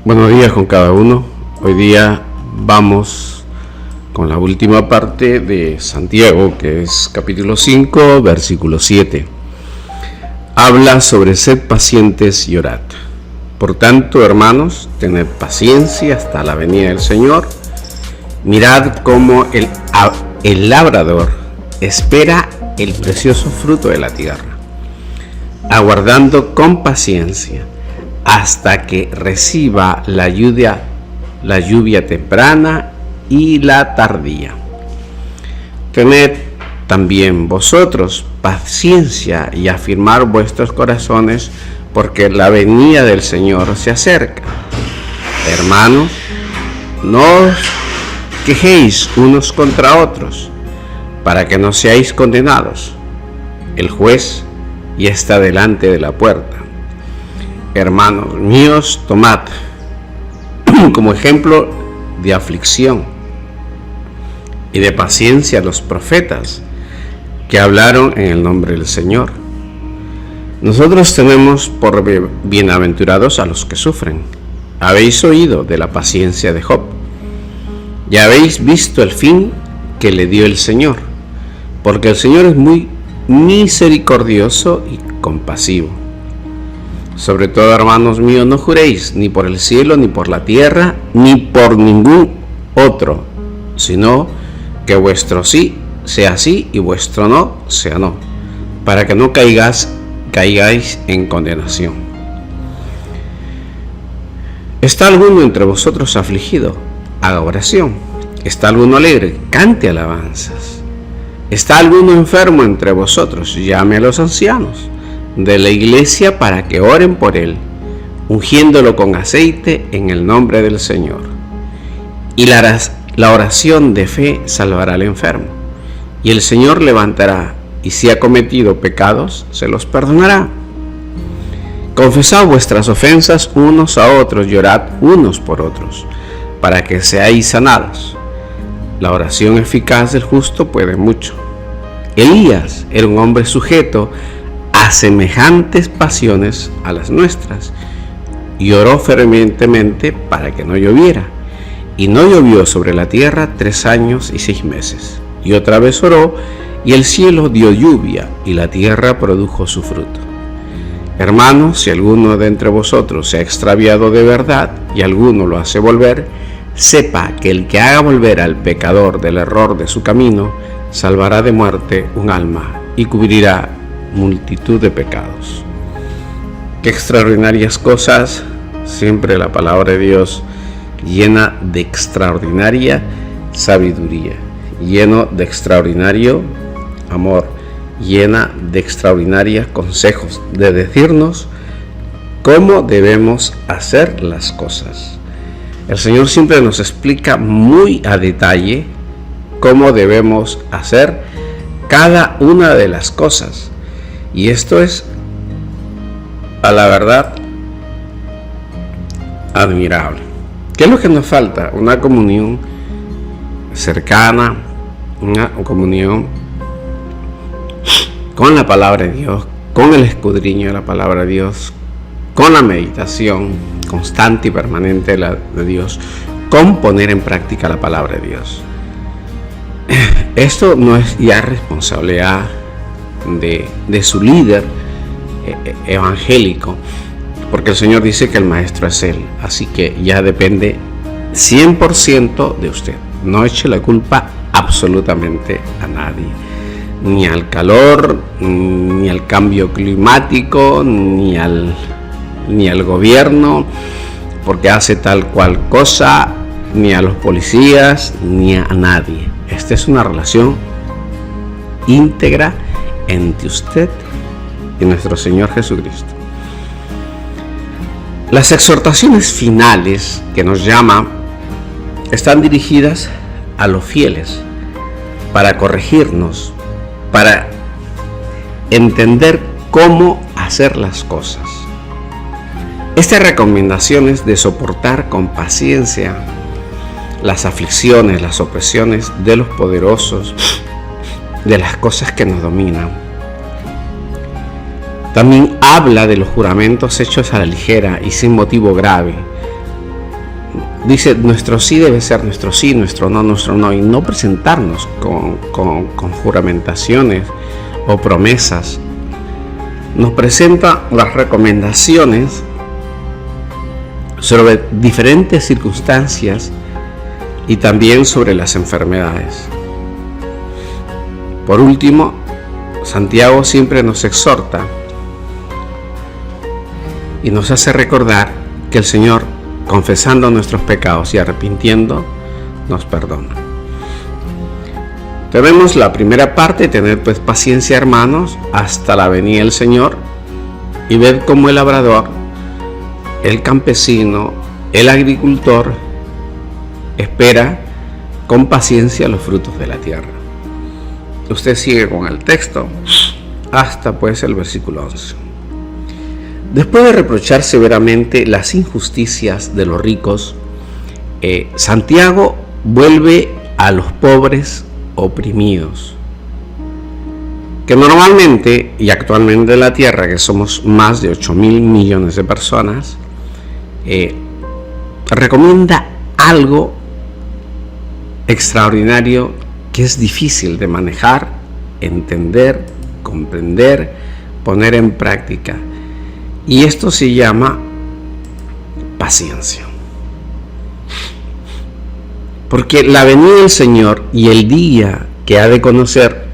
Buenos días con cada uno. Hoy día vamos con la última parte de Santiago, que es capítulo 5, versículo 7. Habla sobre sed pacientes y orad. Por tanto, hermanos, tened paciencia hasta la venida del Señor. Mirad cómo el labrador espera el precioso fruto de la tierra, aguardando con paciencia hasta que reciba la lluvia temprana y la tardía. Tened también vosotros paciencia y afirmar vuestros corazones, porque la venida del Señor se acerca. Hermanos, no os quejéis unos contra otros, para que no seáis condenados. El juez ya está delante de la puerta. Hermanos míos, tomad como ejemplo de aflicción y de paciencia a los profetas que hablaron en el nombre del Señor. Nosotros tenemos por bienaventurados a los que sufren. Habéis oído de la paciencia de Job, y habéis visto el fin que le dio el Señor, porque el Señor es muy misericordioso y compasivo. Sobre todo, hermanos míos, no juréis ni por el cielo, ni por la tierra, ni por ningún otro, sino que vuestro sí sea sí y vuestro no sea no, para que no caigáis en condenación. ¿Está alguno entre vosotros afligido? Haga oración. ¿Está alguno alegre? Cante alabanzas. ¿Está alguno enfermo entre vosotros? Llame a los ancianos de la iglesia para que oren por él, ungiéndolo con aceite en el nombre del Señor. Y la oración de fe salvará al enfermo, y el Señor levantará, y si ha cometido pecados, se los perdonará. Confesad vuestras ofensas unos a otros, y orad unos por otros, para que seáis sanados. La oración eficaz del justo puede mucho. Elías era un hombre sujeto a semejantes pasiones a las nuestras, y oró fervientemente para que no lloviera, y no llovió sobre la tierra 3 años y 6 meses. Y otra vez oró, y el cielo dio lluvia, y la tierra produjo su fruto. Hermanos, si alguno de entre vosotros se ha extraviado de verdad, y alguno lo hace volver, sepa que el que haga volver al pecador del error de su camino, salvará de muerte un alma, y cubrirá multitud de pecados. Qué extraordinarias cosas. Siempre la palabra de Dios llena de extraordinaria sabiduría, lleno de extraordinario amor, llena de extraordinarios consejos, de decirnos cómo debemos hacer las cosas. El Señor siempre nos explica muy a detalle cómo debemos hacer cada una de las cosas. Y esto es, a la verdad, admirable. ¿Qué es lo que nos falta? Una comunión cercana, una comunión con la palabra de Dios, con el escudriño de la palabra de Dios, con la meditación constante y permanente de Dios, con poner en práctica la palabra de Dios. Esto no es ya responsabilidad de su líder evangélico, porque el Señor dice que el maestro es Él, así que ya depende 100% de usted. No eche la culpa absolutamente a nadie, ni al calor, ni al cambio climático, ni al gobierno porque hace tal cual cosa, ni a los policías, ni a nadie. Esta es una relación íntegra entre usted y nuestro Señor Jesucristo. Las exhortaciones finales que nos llama están dirigidas a los fieles para corregirnos, para entender cómo hacer las cosas. Estas recomendaciones de soportar con paciencia las aflicciones, las opresiones de los poderosos, de las cosas que nos dominan. También habla de los juramentos hechos a la ligera y sin motivo grave, Dice, nuestro sí debe ser nuestro sí, nuestro no, y no presentarnos con juramentaciones o promesas. Nos presenta las recomendaciones sobre diferentes circunstancias y también sobre las enfermedades. Por último, Santiago siempre nos exhorta y nos hace recordar que el Señor, confesando nuestros pecados y arrepintiendo, nos perdona. Tenemos la primera parte, tener pues paciencia, hermanos, hasta la venida del Señor, y ver cómo el labrador, el campesino, el agricultor espera con paciencia los frutos de la tierra. Usted sigue con el texto hasta pues el versículo 11. Después de reprochar severamente las injusticias de los ricos, Santiago vuelve a los pobres oprimidos, que normalmente y actualmente en la tierra, que somos más de 8.000 millones de personas, recomienda algo extraordinario que es difícil de manejar, entender, comprender, poner en práctica. Y esto se llama paciencia. Porque la venida del Señor y el día que ha de conocer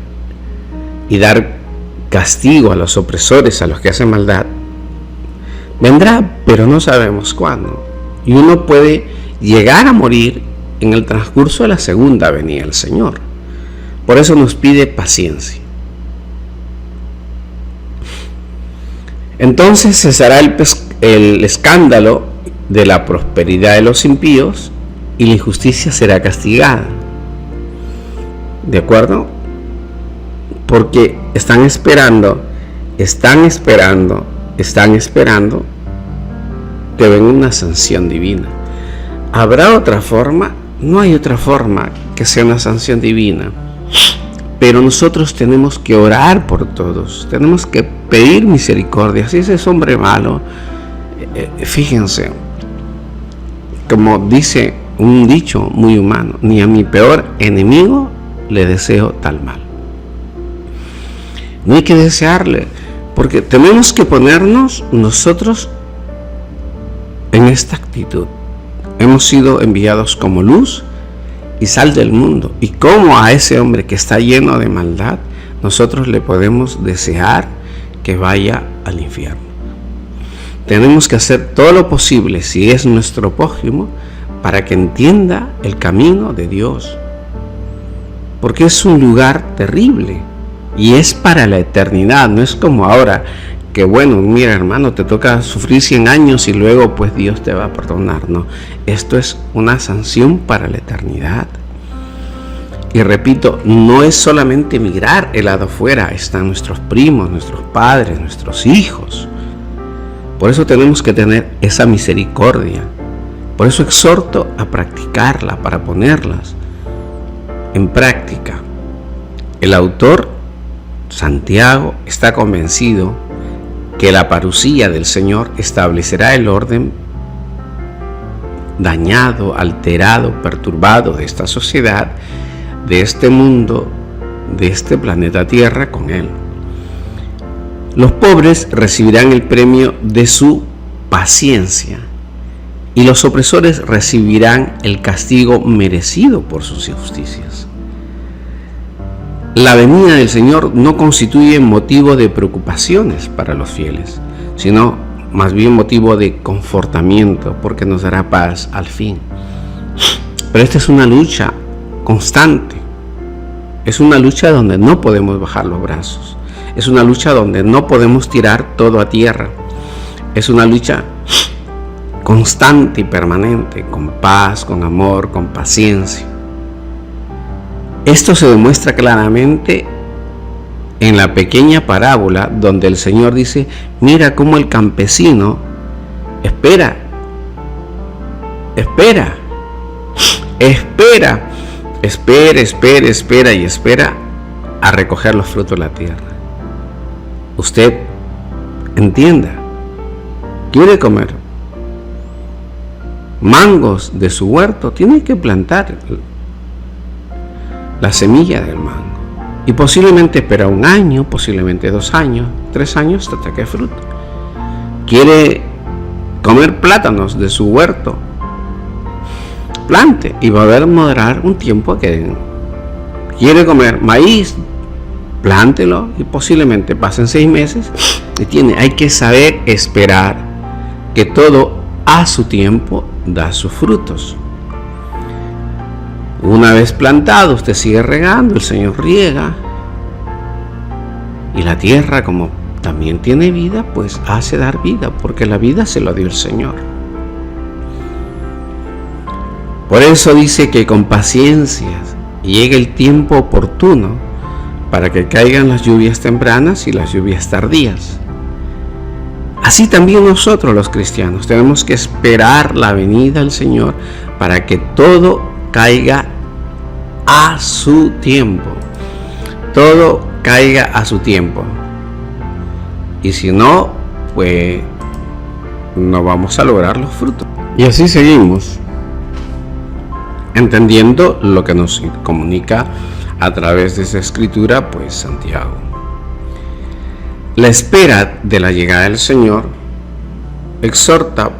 y dar castigo a los opresores, a los que hacen maldad, vendrá, pero no sabemos cuándo. Y uno puede llegar a morir en el transcurso de la segunda venida del Señor. Por eso nos pide paciencia. Entonces cesará el escándalo de la prosperidad de los impíos y la injusticia será castigada. ¿De acuerdo? Porque están esperando que venga una sanción divina. ¿Habrá otra forma? No hay otra forma que sea una sanción divina. Pero nosotros tenemos que orar por todos, tenemos que pedir misericordia. Si ese es hombre malo, fíjense, como dice un dicho muy humano, ni a mi peor enemigo le deseo tal mal. No hay que desearle, porque tenemos que ponernos nosotros en esta actitud. Hemos sido enviados como luz y sal del mundo, y como a ese hombre que está lleno de maldad nosotros le podemos desear que vaya al infierno. Tenemos que hacer todo lo posible, si es nuestro prójimo, para que entienda el camino de Dios, porque es un lugar terrible y es para la eternidad. No es como ahora que bueno, mira hermano, te toca sufrir 100 años y luego pues Dios te va a perdonar. No, esto es una sanción para la eternidad. Y repito, no es solamente migrar el lado afuera, están nuestros primos, nuestros padres, nuestros hijos. Por eso tenemos que tener esa misericordia. Por eso exhorto a practicarla, para ponerlas en práctica. El autor, Santiago, está convencido que la parucía del Señor establecerá el orden dañado, alterado, perturbado de esta sociedad, de este mundo, de este planeta Tierra con Él. Los pobres recibirán el premio de su paciencia y los opresores recibirán el castigo merecido por sus injusticias. La venida del Señor no constituye motivo de preocupaciones para los fieles, sino más bien motivo de confortamiento, porque nos dará paz al fin. Pero esta es una lucha constante, es una lucha donde no podemos bajar los brazos, es una lucha donde no podemos tirar todo a tierra, es una lucha constante y permanente, con paz, con amor, con paciencia. Esto se demuestra claramente en la pequeña parábola donde el Señor dice, mira cómo el campesino espera a recoger los frutos de la tierra. Usted entienda, quiere comer, mangos de su huerto, tiene que plantar la semilla del mango. Y posiblemente espera 1 año, posiblemente 2 años, 3 años hasta que fruto. Quiere comer plátanos de su huerto, plante, y va a demorar un tiempo. Que quiere comer maíz, plántelo, y posiblemente pasen 6 meses. Y hay que saber esperar, que todo a su tiempo da sus frutos. Una vez plantado, usted sigue regando, el Señor riega, y la tierra, como también tiene vida, pues hace dar vida, porque la vida se lo dio el Señor. Por eso dice que con paciencia llegue el tiempo oportuno, para que caigan las lluvias tempranas y las lluvias tardías. Así también nosotros los cristianos tenemos que esperar la venida del Señor, para que todo caiga a su tiempo. Todo caiga a su tiempo. Y si no, pues no vamos a lograr los frutos. Y así seguimos, entendiendo lo que nos comunica a través de esa escritura, pues Santiago. La espera de la llegada del Señor exhorta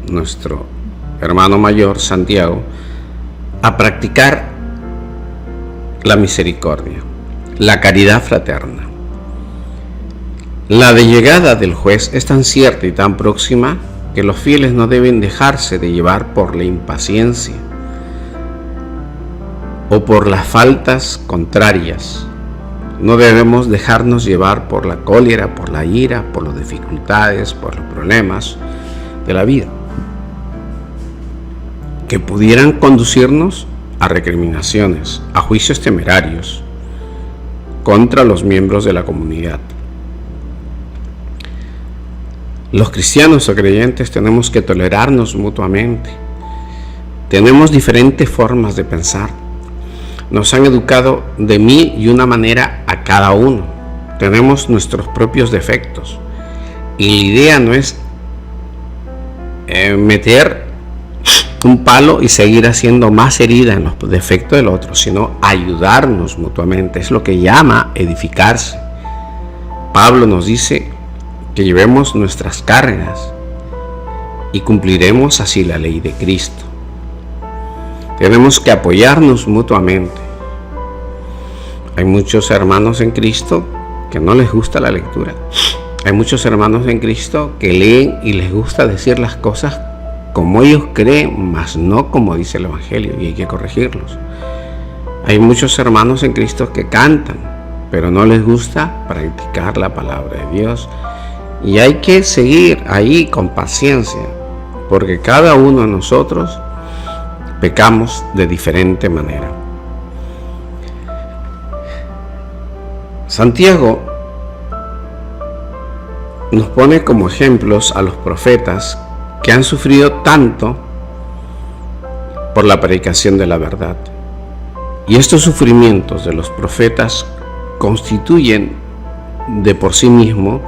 nuestro hermano mayor Santiago a practicar la misericordia, la caridad fraterna. La de llegada del juez es tan cierta y tan próxima que los fieles no deben dejarse de llevar por la impaciencia o por las faltas contrarias. No debemos dejarnos llevar por la cólera, por la ira, por las dificultades, por los problemas de la vida, que pudieran conducirnos a recriminaciones, a juicios temerarios contra los miembros de la comunidad. Los cristianos o creyentes tenemos que tolerarnos mutuamente. Tenemos diferentes formas de pensar. Nos han educado de mil y una manera a cada uno. Tenemos nuestros propios defectos. Y la idea no es meter un palo y seguir haciendo más herida en los defectos del otro, sino ayudarnos mutuamente. Es lo que llama edificarse. Pablo nos dice que llevemos nuestras cargas y cumpliremos así la ley de Cristo. Tenemos que apoyarnos mutuamente. Hay muchos hermanos en Cristo que no les gusta la lectura. Hay muchos hermanos en Cristo que leen y les gusta decir las cosas como ellos creen, mas no como dice el Evangelio, y hay que corregirlos. Hay muchos hermanos en Cristo que cantan, pero no les gusta practicar la palabra de Dios. Y hay que seguir ahí con paciencia, porque cada uno de nosotros pecamos de diferente manera. Santiago nos pone como ejemplos a los profetas que han sufrido tanto por la predicación de la verdad. Y estos sufrimientos de los profetas constituyen de por sí mismo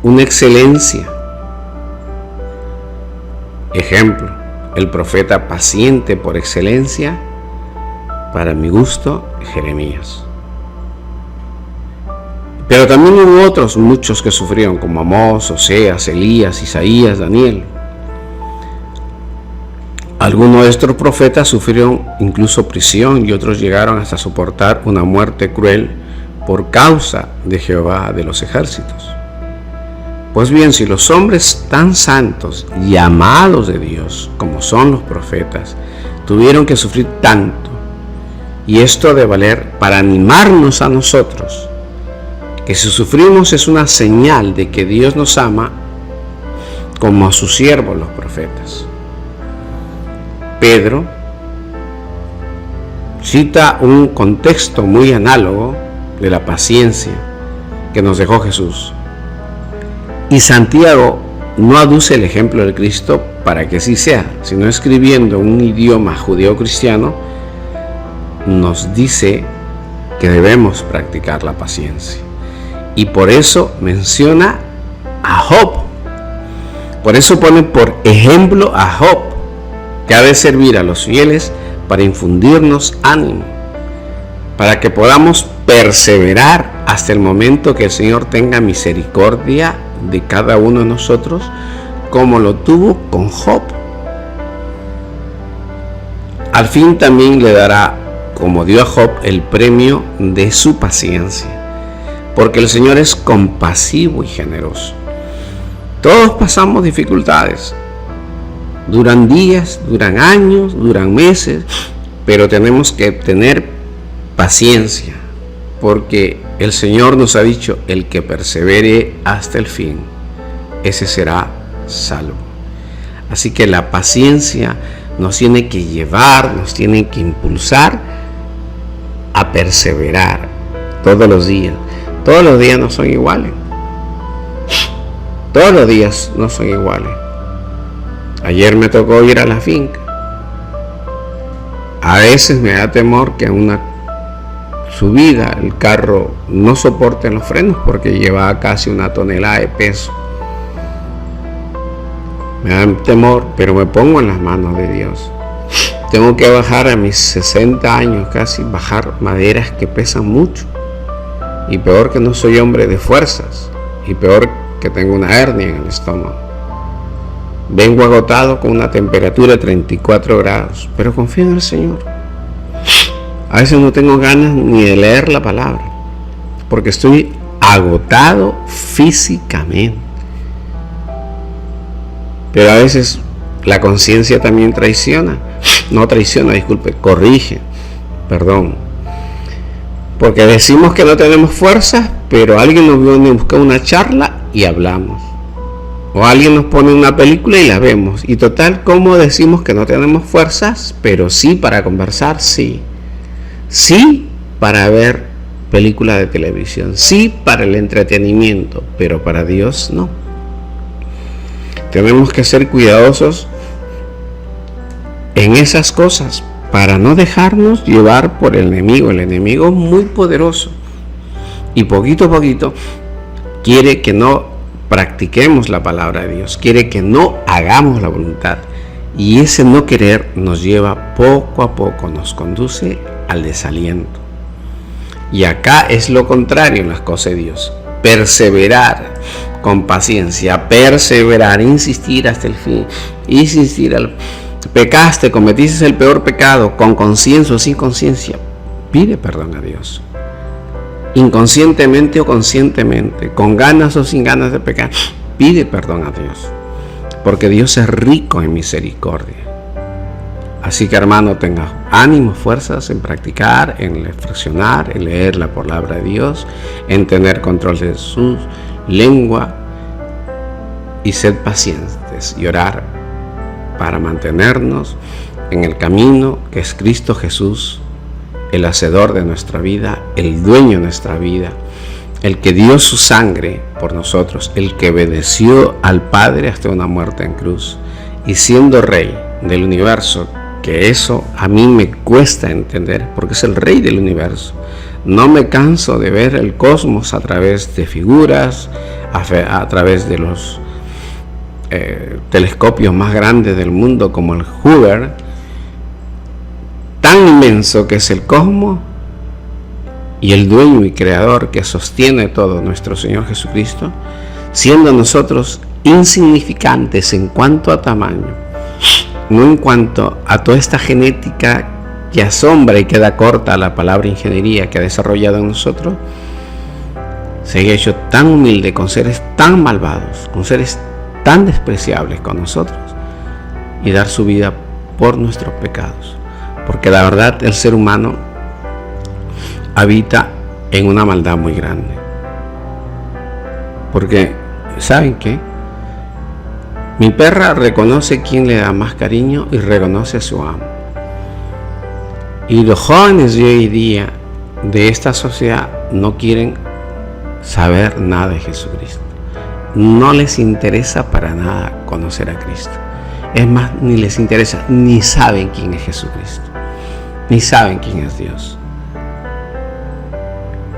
una excelencia. Ejemplo, el profeta paciente por excelencia, para mi gusto, Jeremías. Pero también hubo otros muchos que sufrieron, como Amós, Oseas, Elías, Isaías, Daniel. Algunos de estos profetas sufrieron incluso prisión, y otros llegaron hasta soportar una muerte cruel por causa de Jehová de los ejércitos. Pues bien, si los hombres tan santos y amados de Dios como son los profetas tuvieron que sufrir tanto, y esto ha de valer para animarnos a nosotros, que si sufrimos es una señal de que Dios nos ama como a sus siervos los profetas. Pedro cita un contexto muy análogo de la paciencia que nos dejó Jesús. Y Santiago no aduce el ejemplo de Cristo para que así sea, sino escribiendo un idioma judeo-cristiano, nos dice que debemos practicar la paciencia. Y por eso menciona a Job. Por eso pone por ejemplo a Job, que ha de servir a los fieles para infundirnos ánimo, para que podamos perseverar hasta el momento que el Señor tenga misericordia de cada uno de nosotros, como lo tuvo con Job. Al fin también le dará, como dio a Job, el premio de su paciencia, porque el Señor es compasivo y generoso. Todos pasamos dificultades, duran días, duran años, duran meses, pero tenemos que tener paciencia, porque el Señor nos ha dicho: el que persevere hasta el fin, ese será salvo. Así que la paciencia nos tiene que llevar, nos tiene que impulsar a perseverar todos los días. Todos los días no son iguales. Todos los días no son iguales. Ayer me tocó ir a la finca. A veces me da temor que en una subida el carro no soporte los frenos porque lleva casi 1 tonelada de peso. Me da temor, pero me pongo en las manos de Dios. Tengo que bajar a mis 60 años casi, bajar maderas que pesan mucho. Y peor que no soy hombre de fuerzas. Y peor que tengo una hernia en el estómago. Vengo agotado con una temperatura de 34 grados, pero confío en el Señor. A veces no tengo ganas ni de leer la palabra, porque estoy agotado físicamente. Pero a veces la conciencia también corrige, porque decimos que no tenemos fuerza, pero alguien nos viene a buscar una charla y hablamos, o alguien nos pone una película y la vemos, y total, ¿cómo decimos que no tenemos fuerzas? Pero sí para conversar, sí para ver películas de televisión, sí para el entretenimiento, pero para Dios no. Tenemos que ser cuidadosos en esas cosas para no dejarnos llevar por el enemigo. El enemigo es muy poderoso y poquito a poquito quiere que no practiquemos la palabra de Dios, quiere que no hagamos la voluntad, y ese no querer nos lleva poco a poco, nos conduce al desaliento. Y acá es lo contrario en las cosas de Dios: perseverar con paciencia, perseverar, insistir hasta el fin, pecaste, cometiste el peor pecado, con conciencia o sin conciencia, pide perdón a Dios, inconscientemente o conscientemente, con ganas o sin ganas de pecar, pide perdón a Dios, porque Dios es rico en misericordia. Así que, hermano, tenga ánimo, fuerzas en practicar, en reflexionar, en leer la palabra de Dios, en tener control de su lengua, y sed pacientes y orar para mantenernos en el camino que es Cristo Jesús, el hacedor de nuestra vida, el dueño de nuestra vida, el que dio su sangre por nosotros, el que obedeció al Padre hasta una muerte en cruz, y siendo Rey del universo, que eso a mí me cuesta entender, porque es el Rey del universo. No me canso de ver el cosmos a través de figuras, a través de los telescopios más grandes del mundo, como el Hubble, tan inmenso que es el cosmos, y el dueño y creador que sostiene todo, nuestro Señor Jesucristo, siendo nosotros insignificantes en cuanto a tamaño, no en cuanto a toda esta genética que asombra y queda corta a la palabra ingeniería que ha desarrollado en nosotros, se haya hecho tan humilde con seres tan malvados, con seres tan despreciables con nosotros, y dar su vida por nuestros pecados. Porque la verdad, el ser humano habita en una maldad muy grande. Porque, ¿saben qué? Mi perra reconoce quién le da más cariño y reconoce a su amo. Y los jóvenes de hoy día de esta sociedad no quieren saber nada de Jesucristo. No les interesa para nada conocer a Cristo. Es más, ni les interesa, ni saben quién es Jesucristo, ni saben quién es Dios.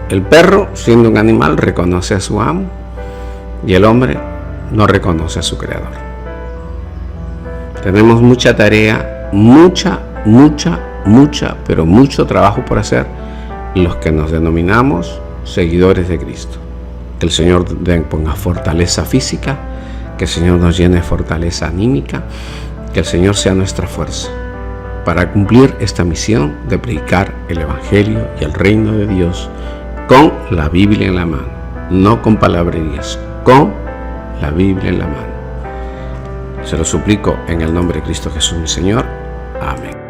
El perro, siendo un animal, reconoce a su amo, y el hombre no reconoce a su creador. Tenemos mucha tarea, pero mucho trabajo por hacer los que nos denominamos seguidores de Cristo. Que el Señor ponga fortaleza física, que el Señor nos llene de fortaleza anímica, que el Señor sea nuestra fuerza para cumplir esta misión de predicar el Evangelio y el reino de Dios con la Biblia en la mano, no con palabrerías, con la Biblia en la mano. Se lo suplico en el nombre de Cristo Jesús, mi Señor. Amén.